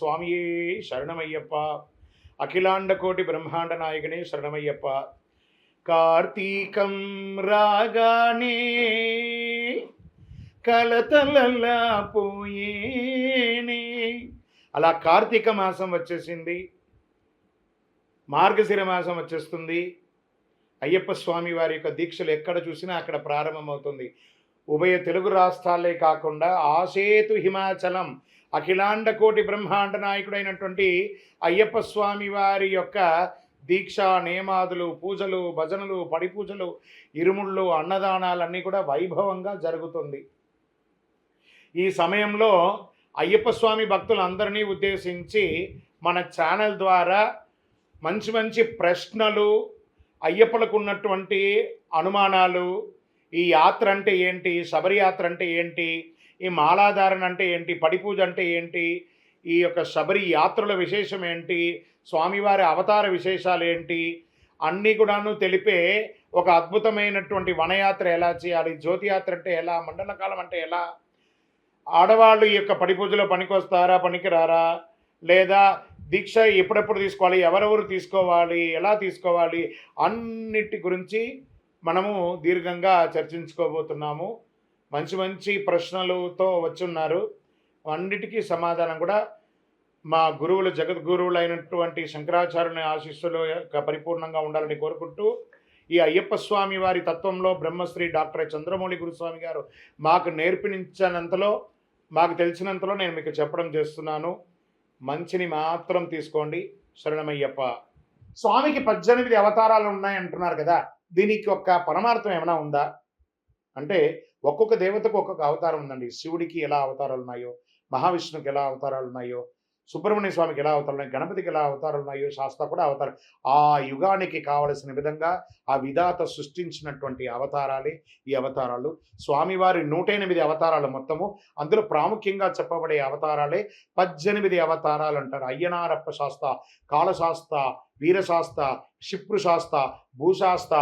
స్వామియే శరణమయ్యప్ప. అఖిలాండ కోటి బ్రహ్మాండ నాయకునే శరణమయ్యప్ప. కార్తీకం రాగానే కలతలలా పోయేనే. అలా కార్తీక మాసం వచ్చేసింది, మార్గశిర మాసం వచ్చేస్తుంది. అయ్యప్ప స్వామి వారి యొక్క దీక్షలు ఎక్కడ చూసినా అక్కడ ప్రారంభమవుతుంది. ఉభయ తెలుగు రాష్ట్రాలే కాకుండా ఆసేతు హిమాచలం అఖిలాండ కోటి బ్రహ్మాండ నాయకుడైనటువంటి అయ్యప్ప స్వామి వారి యొక్క దీక్ష నియమాదులు, పూజలు, భజనలు, పడి పూజలు, ఇరుముళ్ళు, అన్నదానాలన్నీ కూడా వైభవంగా జరుగుతుంది. ఈ సమయంలో అయ్యప్ప స్వామి భక్తులందరినీ ఉద్దేశించి మన ఛానల్ ద్వారా మంచి మంచి ప్రశ్నలు, అయ్యప్పలకు ఉన్నటువంటి అనుమానాలు, ఈ యాత్ర అంటే ఏంటి, శబరి యాత్ర అంటే ఏంటి, ఈ మాలాధారణ అంటే ఏంటి, పడిపూజ అంటే ఏంటి, ఈ యొక్క శబరి యాత్రల విశేషం ఏంటి, స్వామివారి అవతార విశేషాలు ఏంటి, అన్నీ కూడాను తెలిపే ఒక అద్భుతమైనటువంటి వనయాత్ర ఎలా చేయాలి, జ్యోతియాత్ర అంటే ఎలా, మండలకాలం అంటే ఎలా, ఆడవాళ్ళు ఈ యొక్క పడిపూజలో పనికొస్తారా పనికిరారా, లేదా దీక్ష ఎప్పుడెప్పుడు తీసుకోవాలి, ఎవరెవరు తీసుకోవాలి, ఎలా తీసుకోవాలి, అన్నిటి గురించి మనము దీర్ఘంగా చర్చించుకోబోతున్నాము. మంచి మంచి ప్రశ్నలతో వచ్చున్నారు. అన్నిటికీ సమాధానం కూడా మా గురువులు, జగద్గురువులైనటువంటి శంకరాచార్యుని ఆశీస్సులు పరిపూర్ణంగా ఉండాలని కోరుకుంటూ, ఈ అయ్యప్ప స్వామి వారి తత్వంలో బ్రహ్మశ్రీ డాక్టర్ చంద్రమౌళి గురుస్వామి గారు మాకు నేర్పించినంతలో, మాకు తెలిసినంతలో నేను మీకు చెప్పడం చేస్తున్నాను. మంచిని మాత్రం తీసుకోండి. శరణమయ్యప్ప. స్వామికి 18 అవతారాలు ఉన్నాయంటున్నారు కదా, దీనికి ఒక పరమార్థం ఏమైనా ఉందా అంటే, ఒక్కొక్క దేవతకు ఒక్కొక్క అవతారం ఉందండి. శివుడికి ఎలా అవతారాలు ఉన్నాయో, మహావిష్ణువుకి ఎలా అవతారాలు ఉన్నాయో, సుబ్రహ్మణ్య స్వామికి ఎలా అవతారాలు ఉన్నాయి, గణపతికి ఎలా అవతారాలు ఉన్నాయో, శాస్త్ర కూడా అవతారం. ఆ యుగానికి కావలసిన విధంగా ఆ విధాత సృష్టించినటువంటి అవతారాలే ఈ అవతారాలు. స్వామివారి 108 అవతారాలు మొత్తము. అందులో ప్రాముఖ్యంగా చెప్పబడే అవతారాలే 18 అవతారాలు అంటారు. అయ్యనారప్ప శాస్త్ర, కాళశాస్త్ర, వీరశాస్త్ర, క్షిప్రుశాస్త్ర, భూశాస్త్ర,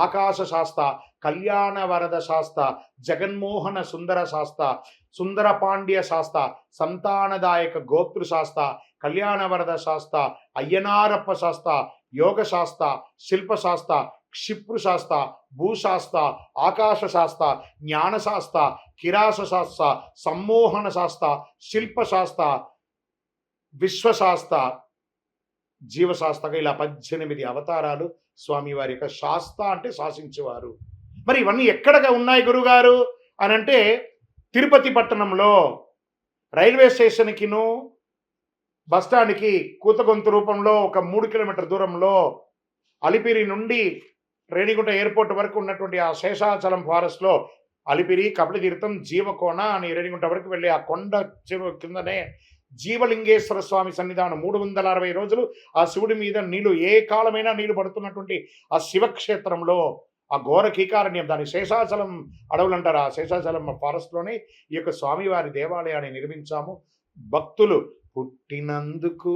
ఆకాశ శాస్త్ర, కళ్యాణ వరద శాస్త్ర, జగన్మోహన సుందర శాస్త్ర, సుందర పాండ్య శాస్త్ర, సంతానదాయక గోతృ శాస్త్ర, కళ్యాణ వరద శాస్త్ర, అయ్యనారప్ప శాస్త్ర, యోగ శాస్త్ర, శిల్పశాస్త్ర, క్షిప్రుశాస్త్ర, భూశాస్త్ర, ఆకాశ శాస్త్ర, జ్ఞానశాస్త్ర, కిరాస శాస్త్ర, సమ్మోహన శాస్త్ర, శిల్పశాస్త్ర, విశ్వశాస్త్ర, జీవశాస్త్రగా ఇలా 18 అవతారాలు స్వామివారి యొక్క. శాస్త్ర అంటే శాసించేవారు. మరి ఇవన్నీ ఎక్కడగా ఉన్నాయి గురుగారు అని అంటే, తిరుపతి పట్టణంలో రైల్వే స్టేషన్కిను బస్టాండ్కి కూతగొంతు రూపంలో ఒక 3 కిలోమీటర్ దూరంలో, అలిపిరి నుండి రేణిగుంట ఎయిర్పోర్ట్ వరకు ఉన్నటువంటి ఆ శేషాచలం ఫారెస్ట్లో, అలిపిరి, కపిలతీర్థం, జీవకోన అని రేణిగుంట వరకు వెళ్ళి ఆ కొండ కిందనే జీవలింగేశ్వర స్వామి సన్నిధానం. 360 రోజులు ఆ శివుడి మీద నీళ్లు, ఏ కాలమైనా నీళ్లు పడుతున్నటువంటి ఆ శివక్షేత్రంలో, ఆ ఘోర కీకారణ్యం, దాని శేషాచలం అడవులు అంటారు. ఆ శేషాచలం ఫారెస్ట్లోనే ఈ యొక్క స్వామివారి దేవాలయాన్ని నిర్మించాము. భక్తులు పుట్టినందుకు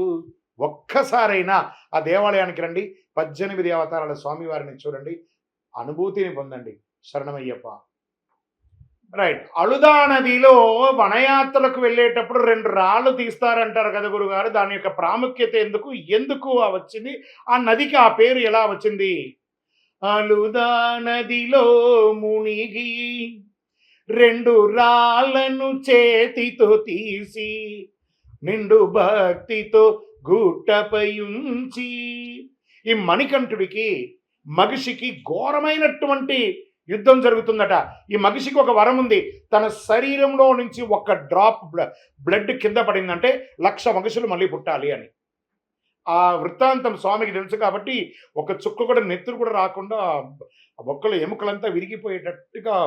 ఒక్కసారైనా ఆ దేవాలయానికి రండి, 18 అవతారాల స్వామివారిని చూడండి, అనుభూతిని పొందండి. శరణమయ్యప్ప. రైట్. అళుదా నదిలో వనయాత్రలకు వెళ్ళేటప్పుడు 2 రాళ్ళు తీస్తారంటారు కదా గురుగారు, దాని యొక్క ప్రాముఖ్యత ఎందుకు వచ్చింది, ఆ నదికి ఆ పేరు ఎలా వచ్చింది? అళుదా నదిలో మునిగి 2 రాళ్ళను చేతితో తీసి నిండు భక్తితో గుట్టపై ఉంచి. ఈ మణికంఠుడికి, మగిషికి ఘోరమైనటువంటి యుద్ధం జరుగుతుందట. ఈ మగిషికి ఒక వరం ఉంది, తన శరీరంలో నుంచి ఒక డ్రాప్ బ్లడ్ కింద పడిందంటే 1,00,000 మగిషులు మళ్ళీ పుట్టాలి అని. ఆ వృత్తాంతం స్వామికి తెలుసు కాబట్టి ఒక చుక్క కూడా, నెత్తురు కూడా రాకుండా బొక్కలు ఎముకలంతా విరిగిపోయేటట్టుగా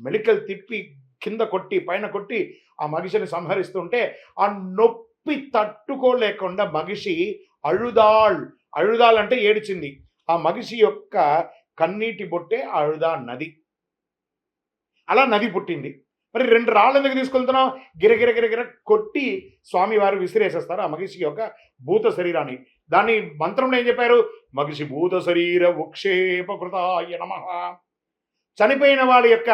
మెలికలు తిప్పి కింద కొట్టి పైన కొట్టి ఆ మగిషిని సంహరిస్తుంటే, ఆ నొప్పి తట్టుకోలేకుండా మగిషి అழுదాల్ అంటే ఏడ్చింది. ఆ మగిషి యొక్క కన్నీటి బొట్టే అళుదా నది. అలా నది పుట్టింది. మరి 2 రాళ్ళు ఎందుకు తీసుకెళ్తున్నాం? గిరగిర కొట్టి స్వామివారు విసిరేసేస్తారు ఆ మగిషి యొక్క భూత శరీరాన్ని. దాన్ని మంత్రంలో ఏం చెప్పారు? మగిషి భూత శరీర ఉక్షేపకృతాయ నమః. చనిపోయిన వాళ్ళ యొక్క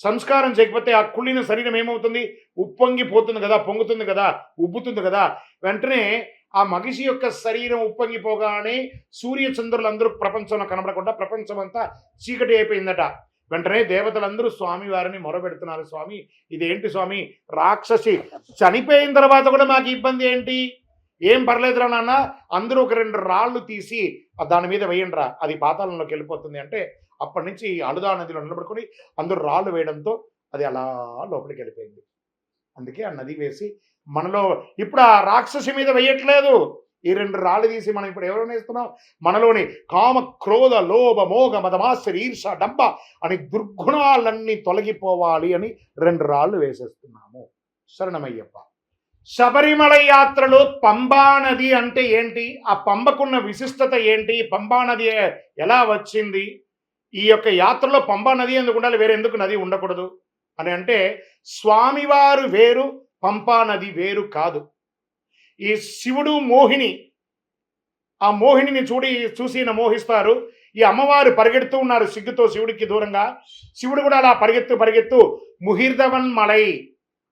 సంస్కారం చేయకపోతే ఆ కుళ్ళిన శరీరం ఏమవుతుంది? ఉప్పొంగిపోతుంది కదా, పొంగుతుంది కదా, ఉబ్బుతుంది కదా. వెంటనే ఆ మనిషి యొక్క శరీరం ఉప్పొంగిపోగానే సూర్య చంద్రులందరూ ప్రపంచంలో కనబడకుండా ప్రపంచం అంతా చీకటి అయిపోయిందట. వెంటనే దేవతలందరూ స్వామి వారిని మొరబెడుతున్నారు, స్వామి ఇదేంటి స్వామి, రాక్షసి చనిపోయిన తర్వాత కూడా మాకు ఇబ్బంది ఏంటి? ఏం పర్లేదురా నాన్న, అందరూ ఒక 2 రాళ్ళు తీసి దాని మీద వేయండిరా, అది పాతాళంలోకి వెళ్ళిపోతుంది అంటే అప్పటి నుంచి అలుదా నదిలో నిలబడుకొని అందరూ రాళ్ళు వేయడంతో అది అలా లోపలికి వెళ్ళిపోయింది. అందుకే ఆ నది వేసి మనలో ఇప్పుడు ఆ రాక్షసి మీద వేయట్లేదు, ఈ 2 రాళ్ళు తీసి మనం ఇప్పుడు ఎవరు వేస్తున్నాం? మనలోని కామ క్రోధ లోభ మోగ మదమాశ్చర్య ఈర్ష డంబ అని దుర్గుణాలన్నీ తొలగిపోవాలి అని 2 రాళ్ళు వేసేస్తున్నాము. శరణమయ్యప్ప. శబరిమల యాత్రలో పంబా నది అంటే ఏంటి? ఆ పంబకున్న విశిష్టత ఏంటి? పంబా నది ఎలా వచ్చింది? ఈ యొక్క యాత్రలో పంబా నది ఎందుకు ఉండాలి, వేరే ఎందుకు నది ఉండకూడదు అని అంటే, స్వామివారు వేరు, పంపా నది వేరు కాదు. ఈ శివుడు మోహిని, ఆ మోహినిని చూసి మోహిస్తారు. ఈ అమ్మవారు పరిగెడుతూ ఉన్నారు సిగ్గుతో శివుడికి దూరంగా. శివుడు కూడా అలా పరిగెత్తు ముహిర్దవన్ మలై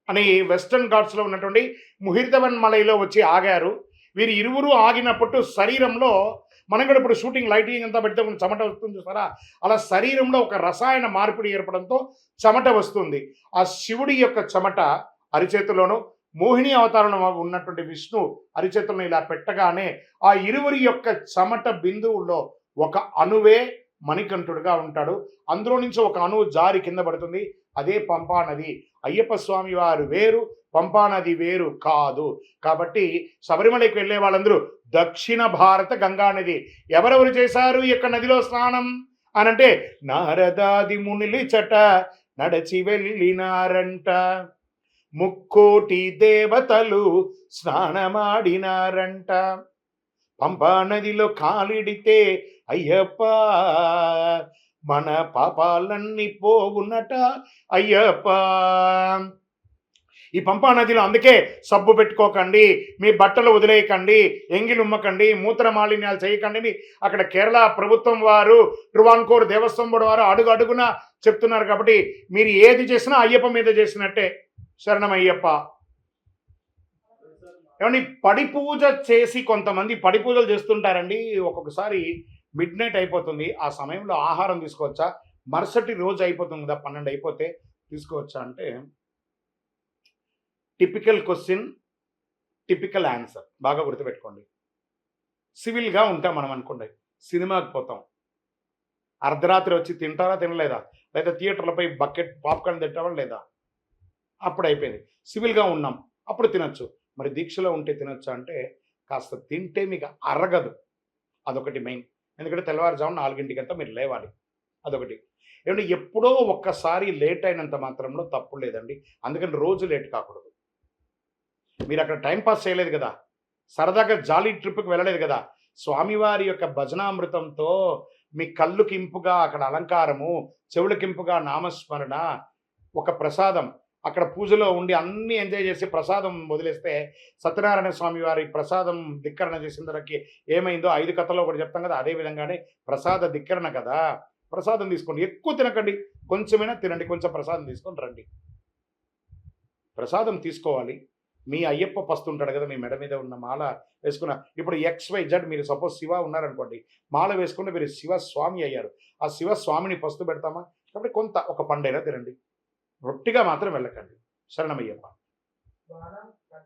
అని వెస్టర్న్ ఘాట్స్లో ఉన్నటువంటి ముహిర్దవన్ మలైలో వచ్చి ఆగారు. వీరు ఇరువురు ఆగినప్పుడు శరీరంలో, మనం కూడా ఇప్పుడు షూటింగ్ లైటింగ్ అంతా పెడితే చెమట వస్తుంది చూసారా, అలా శరీరంలో ఒక రసాయన మార్పిడి ఏర్పడంతో చెమట వస్తుంది. ఆ శివుడి యొక్క చెమట అరిచేతిలోను, మోహిని అవతారంలో ఉన్నటువంటి విష్ణు అరిచేతులను ఇలా పెట్టగానే ఆ ఇరువురి యొక్క చెమట బిందువుల్లో ఒక అణువే మణికంఠుడుగా ఉంటాడు. అందులో నుంచి ఒక అణువు జారి కింద పడుతుంది, అదే పంపా నది. అయ్యప్ప స్వామి వారు వేరు, పంపా నది వేరు కాదు. కాబట్టి శబరిమలకి వెళ్ళే వాళ్ళందరూ దక్షిణ భారత గంగా నది. ఎవరెవరు చేశారు ఈ యొక్క నదిలో స్నానం అనంటే, నారదాది మునిలి చట నడచి వెళ్ళినారంట, ముక్కోటి దేవతలు స్నానమాడినారంట, పంపా నదిలో కాలిడితే అయ్యప్ప మన పాపాలన్నీ పోగున్నట అయ్యప్ప. ఈ పంపా నదిలో అందుకే సబ్బు పెట్టుకోకండి, మీ బట్టలు వదిలేయకండి, ఎంగిలి ఉమ్మకండి, మూత్ర మాలిన్యాలు చేయకండి అక్కడ కేరళ ప్రభుత్వం వారు, ట్రువాన్కోర్ దేవస్థానం బోర్డు వారు అడుగు అడుగున చెప్తున్నారు. కాబట్టి మీరు ఏది చేసినా అయ్యప్ప మీద చేసినట్టే. శరణమయ్యప్ప. ఏమండి, పడి పూజ చేసి కొంతమంది పడి పూజలు చేస్తుంటారండి. ఒక్కొక్కసారి మిడ్ నైట్ అయిపోతుంది, ఆ సమయంలో ఆహారం తీసుకోవచ్చా? మరుసటి రోజు అయిపోతుంది కదా, 12 అయిపోతే తీసుకోవచ్చా అంటే, టిపికల్ క్వశ్చన్, టిపికల్ ఆన్సర్. బాగా గుర్తుపెట్టుకోండి. సివిల్గా ఉంటాం మనం అనుకోండి, సినిమాకి పోతాం, అర్ధరాత్రి వచ్చి తింటారా తినలేదా, లేదా థియేటర్లపై బకెట్ పాప్కార్న్ తింటావా లేదా, అప్పుడు అయిపోయింది. సివిల్గా ఉన్నాం అప్పుడు తినచ్చు. మరి దీక్షలో ఉంటే తినొచ్చా అంటే, కాస్త తింటే మీకు అరగదు, అదొకటి మెయిన్. ఎందుకంటే తెల్లవారుజామున 4 మీరు లేవాలి, అదొకటి. ఏమంటే ఎప్పుడో ఒక్కసారి లేట్ అయినంత మాత్రంలో తప్పు లేదండి. అందుకని రోజు లేట్ కాకూడదు. మీరు అక్కడ టైంపాస్ చేయలేదు కదా, సరదాగా జాలీ ట్రిప్కి వెళ్ళలేదు కదా, స్వామివారి యొక్క భజనామృతంతో మీ కళ్ళుకింపుగా అక్కడ అలంకారము, చెవులకింపుగా నామస్మరణ, ఒక ప్రసాదం అక్కడ పూజలో ఉండి అన్నీ ఎంజాయ్ చేసి ప్రసాదం వదిలేస్తే, సత్యనారాయణ స్వామి వారి ప్రసాదం ధిక్కరణ చేసిన ధరకి ఏమైందో 5 కథలో ఒకటి చెప్తాం కదా, అదే విధంగానే ప్రసాద ధిక్కరణ కదా. ప్రసాదం తీసుకోండి, ఎక్కువ తినకండి, కొంచెమైనా తినండి, కొంచెం ప్రసాదం తీసుకొని రండి. ప్రసాదం తీసుకోవాలి. మీ అయ్యప్ప పస్తుంటాడు కదా, మీ మెడ మీద ఉన్న మాల వేసుకున్న, ఇప్పుడు XYZ మీరు సపోజ్ శివ ఉన్నారనుకోండి, మాల వేసుకుంటే మీరు శివస్వామి అయ్యారు. ఆ శివస్వామిని పస్తు పెడతామా? కాబట్టి కొంత ఒక పండైనా తినండి, రొట్టిగా మాత్రం వెళ్ళకండి. శరణమయ్యప్ప.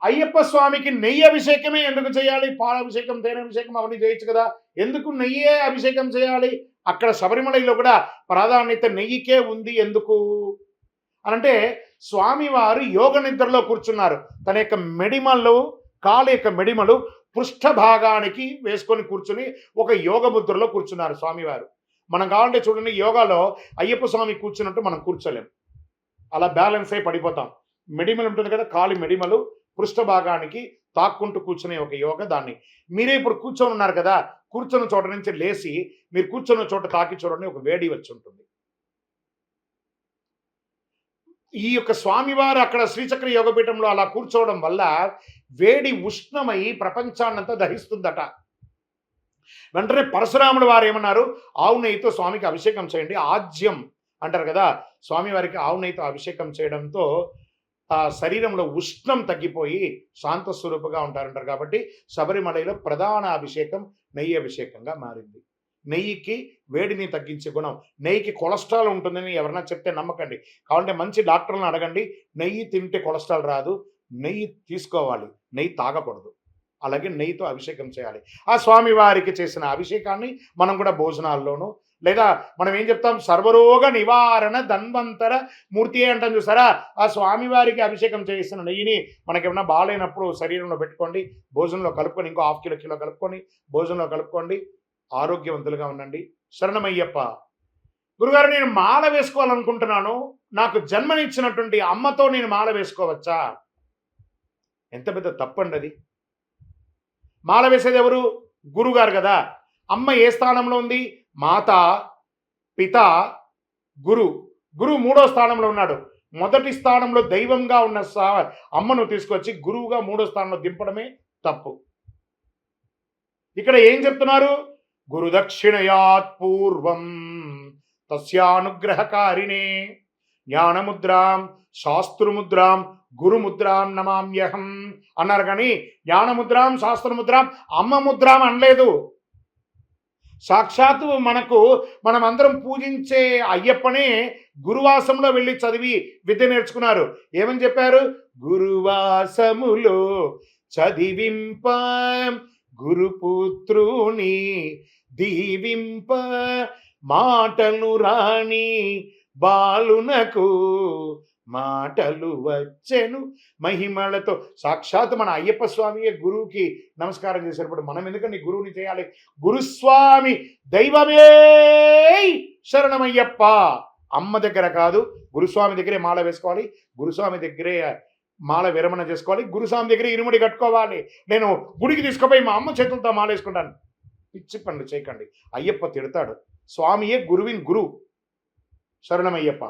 అయ్యప్ప స్వామికి నెయ్యి అభిషేకమే ఎందుకు చేయాలి? పాలాభిషేకం, తేనె అభిషేకం అవన్నీ చేయొచ్చు కదా, ఎందుకు నెయ్యే అభిషేకం చేయాలి? అక్కడ శబరిమలలో కూడా ప్రాధాన్యత నెయ్యికే ఉంది. ఎందుకు అనంటే, స్వామివారు యోగ నిద్రలో కూర్చున్నారు. తన యొక్క మెడిమలు, కాలు యొక్క మెడిమలు పృష్ఠ భాగానికి వేసుకొని కూర్చుని ఒక యోగ ముద్రలో కూర్చున్నారు స్వామివారు. మనం కావాలంటే చూడండి, యోగాలో అయ్యప్ప స్వామి కూర్చున్నట్టు మనం కూర్చోలేం, అలా బ్యాలెన్స్ అయి పడిపోతాం. మెడిమలు ఉంటుంది కదా, కాలి మెడిమలు పృష్ఠ భాగానికి తాక్కుంటూ కూర్చునే ఒక యోగ. దాన్ని మీరే ఇప్పుడు కూర్చొని ఉన్నారు కదా, కూర్చున్న చోట నుంచి లేచి మీరు కూర్చున్న చోట తాకి చూడండి, ఒక వేడి వచ్చి ఉంటుంది. ఈ యొక్క స్వామివారు అక్కడ శ్రీచక్ర యోగపీఠంలో అలా కూర్చోవడం వల్ల వేడి ఉష్ణమై ప్రపంచాన్నంతా దహిస్తుందట. వెంటనే పరశురాముడు వారు ఏమన్నారు, ఆవు నెయ్యితో స్వామికి అభిషేకం చేయండి, ఆజ్యం అంటారు కదా, స్వామివారికి ఆవు నెయ్యితో అభిషేకం చేయడంతో ఆ శరీరంలో ఉష్ణం తగ్గిపోయి శాంత స్వరూపుగా ఉంటారంటారు. కాబట్టి శబరిమలలో ప్రధాన అభిషేకం నెయ్యి అభిషేకంగా మారింది. నెయ్యికి వేడిని తగ్గించే గుణం, నెయ్యికి కొలెస్ట్రాల్ ఉంటుందని ఎవరైనా చెప్తే నమ్మకండి. కావాలంటే మంచి డాక్టర్లను అడగండి. నెయ్యి తింటే కొలెస్ట్రాల్ రాదు, నెయ్యి తీసుకోవాలి, నెయ్యి తాగకూడదు. అలాగే నెయ్యితో అభిషేకం చేయాలి. ఆ స్వామివారికి చేసిన అభిషేకాన్ని మనం కూడా భోజనాల్లోనూ, లేదా మనం ఏం చెప్తాం, సర్వరోగ నివారణ ధన్వంతర మూర్తి అంటాం చూసారా, ఆ స్వామివారికి అభిషేకం చేసిన నెయ్యిని మనకేమన్నా బాగాలేనప్పుడు శరీరంలో పెట్టుకోండి, భోజనంలో కలుపుకొని, ఇంకో ½ కిలో కలుపుకొని భోజనంలో కలుపుకోండి, ఆరోగ్యవంతులుగా ఉండండి. శరణమయ్యప్ప. గురుగారు, నేను మాల వేసుకోవాలనుకుంటున్నాను, నాకు జన్మనిచ్చినటువంటి అమ్మతో నేను మాల వేసుకోవచ్చా? ఎంత పెద్ద తప్పండి అది. మాల వేసేది ఎవరు? గురుగారు కదా. అమ్మ ఏ స్థానంలో ఉంది? మాత, పిత, గురు. గురువు 3వ స్థానంలో ఉన్నాడు. మొదటి స్థానంలో దైవంగా ఉన్న అమ్మను తీసుకొచ్చి గురువుగా 3వ స్థానంలో దింపడమే తప్పు. ఇక్కడ ఏం చెప్తున్నారు? గురుదక్షిణయాత్ పూర్వం తస్యానుగ్రహకారిణే జ్ఞానముద్రాం శాస్త్రముద్రాం గురుముద్రాం నమామ్యహం అన్నారు. కానీ జ్ఞానముద్రాం శాస్త్రముద్రాం అమ్మ ముద్రాం అనలేదు. సాక్షాత్తు మనమందరం పూజించే అయ్యప్పనే గురువాసంలో వెళ్ళి చదివి విద్య నేర్చుకున్నారు. ఏమని చెప్పారు? గురువాసములో చదివింప గురుపుత్రుని దీవింప మాటలు రాణి బాలునకు మాటలు వచ్చెను మహిమలతో. సాక్షాత్ మన అయ్యప్ప స్వామియే గురువుకి నమస్కారం చేసేటప్పుడు మనం ఎందుకంటే గురువుని చేయాలి? గురుస్వామి దైవమే శరణమయ్యప్ప. అమ్మ దగ్గర కాదు, గురుస్వామి దగ్గరే మాల వేసుకోవాలి, గురుస్వామి దగ్గరే మాల విరమణ చేసుకోవాలి, గురుస్వామి దగ్గర ఇరుముడి కట్టుకోవాలి. నేను గుడికి తీసుకుపోయి మా అమ్మ చేతులతో మాల వేసుకుంటాను, పిచ్చి పనులు చేయకండి. అయ్యప్ప తిడతాడు. స్వామియే గురువిన్ గురు. శరణమయ్యప్ప.